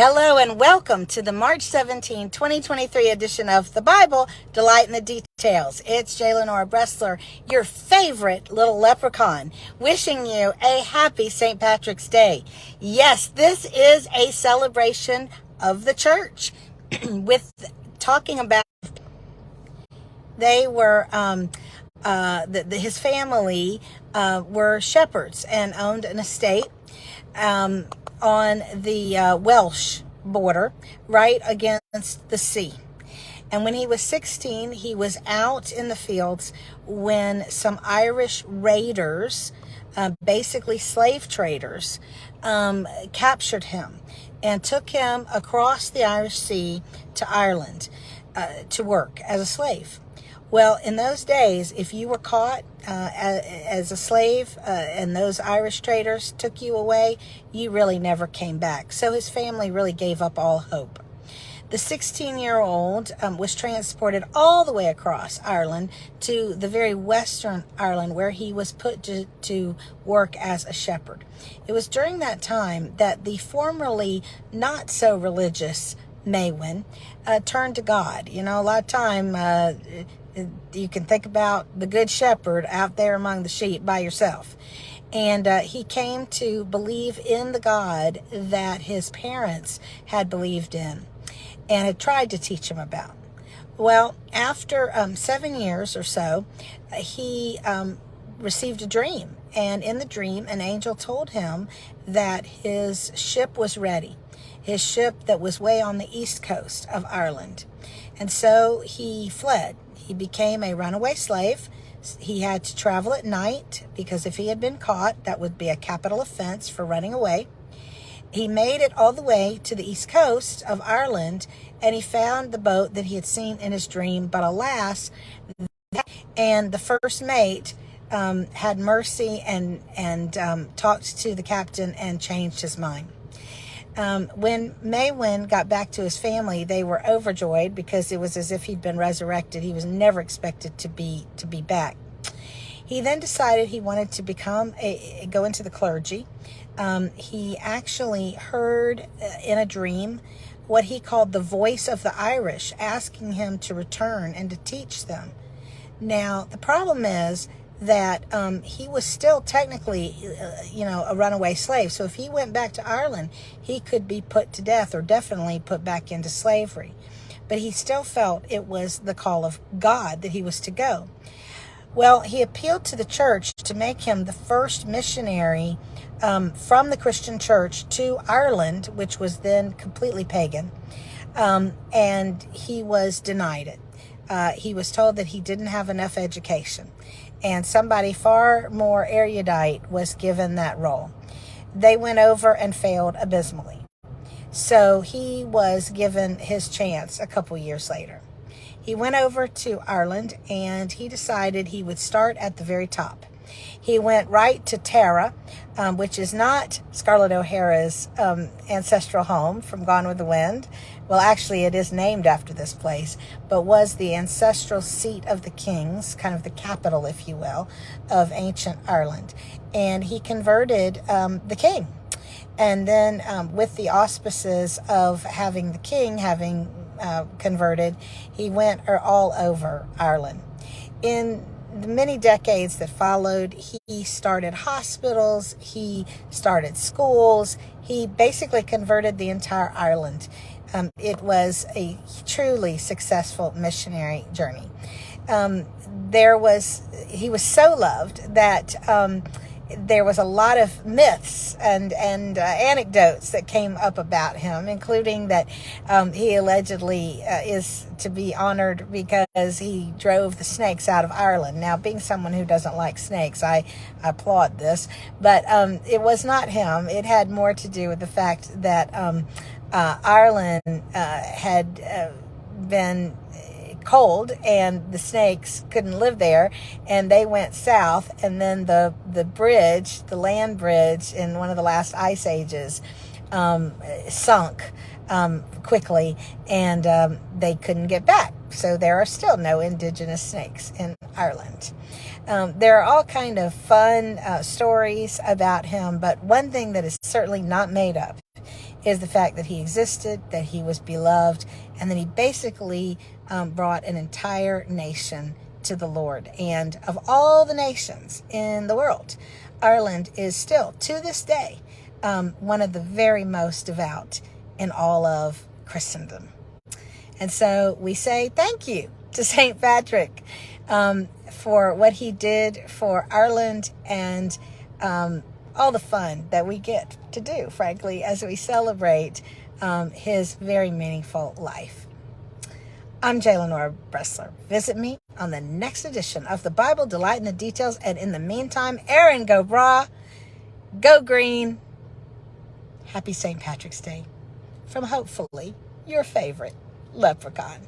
Hello and welcome to the March 2023 edition of the Bible, Delight in the Details. It's J. Lenora Bressler, your favorite little leprechaun, wishing you a happy St. Patrick's Day. Yes, this is a celebration of the church with talking about they were his family were shepherds and owned an estate on the Welsh border, right against the sea. And when he was 16, he was out in the fields when some Irish raiders, basically slave traders, captured him and took him across the Irish Sea to Ireland to work as a slave. Well, in those days, if you were caught as a slave and those Irish traders took you away, you really never came back. So his family really gave up all hope. The 16-year-old was transported all the way across Ireland to the very western Ireland where he was put to work as a shepherd. It was during that time that the formerly not so religious Maewyn turned to God. You know, a lot of time you can think about the good shepherd out there among the sheep by yourself. And he came to believe in the God that his parents had believed in and had tried to teach him about. Well, after 7 years or so, he received a dream. And in the dream, an angel told him that his ship was ready. His ship that was way on the east coast of Ireland. And so he fled. He became a runaway slave. He had to travel at night because if he had been caught, that would be a capital offense for running away. He made it all the way to the east coast of Ireland, and he found the boat that he had seen in his dream. But alas, and the first mate had mercy and talked to the captain and changed his mind. When Maewyn got back to his family, they were overjoyed because it was as if he'd been resurrected. He was never expected to be back. He then decided he wanted to go into the clergy. He actually heard in a dream what he called the voice of the Irish, asking him to return and to teach them. Now, the problem is that he was still technically, a runaway slave. So if he went back to Ireland, he could be put to death or definitely put back into slavery. But he still felt it was the call of God that he was to go. Well, he appealed to the church to make him the first missionary from the Christian church to Ireland, which was then completely pagan. And he was denied it. He was told that he didn't have enough education. And somebody far more erudite was given that role. They went over and failed abysmally. So he was given his chance a couple years later. He went over to Ireland and he decided he would start at the very top. He went right to Tara, which is not Scarlett O'Hara's ancestral home from Gone with the Wind. Well, actually, it is named after this place, but was the ancestral seat of the kings, kind of the capital, if you will, of ancient Ireland. And he converted the king. And then with the auspices of having the king converted, he went all over Ireland. In the many decades that followed, he started hospitals, he started schools, he basically converted the entire Ireland. It was a truly successful missionary journey. He was so loved that there was a lot of myths and anecdotes that came up about him, including that he allegedly is to be honored because he drove the snakes out of Ireland. Now, being someone who doesn't like snakes, I applaud this, but it was not him. It had more to do with the fact that Ireland had been cold and the snakes couldn't live there and they went south, and then the land bridge in one of the last ice ages sunk quickly, and they couldn't get back. So there are still no indigenous snakes in Ireland. There are all kind of fun stories about him, but one thing that is certainly not made up is the fact that he existed, that he was beloved, and that he basically brought an entire nation to the Lord. And of all the nations in the world, Ireland is still, to this day, one of the very most devout in all of Christendom. And so we say thank you to St. Patrick for what he did for Ireland, and all the fun that we get to do, frankly, as we celebrate his very meaningful life. I'm J. Lenora Bressler. Visit me on the next edition of the Bible Delight in the Details. And in the meantime, Aaron, go brah, go green. Happy St. Patrick's Day from hopefully your favorite leprechaun.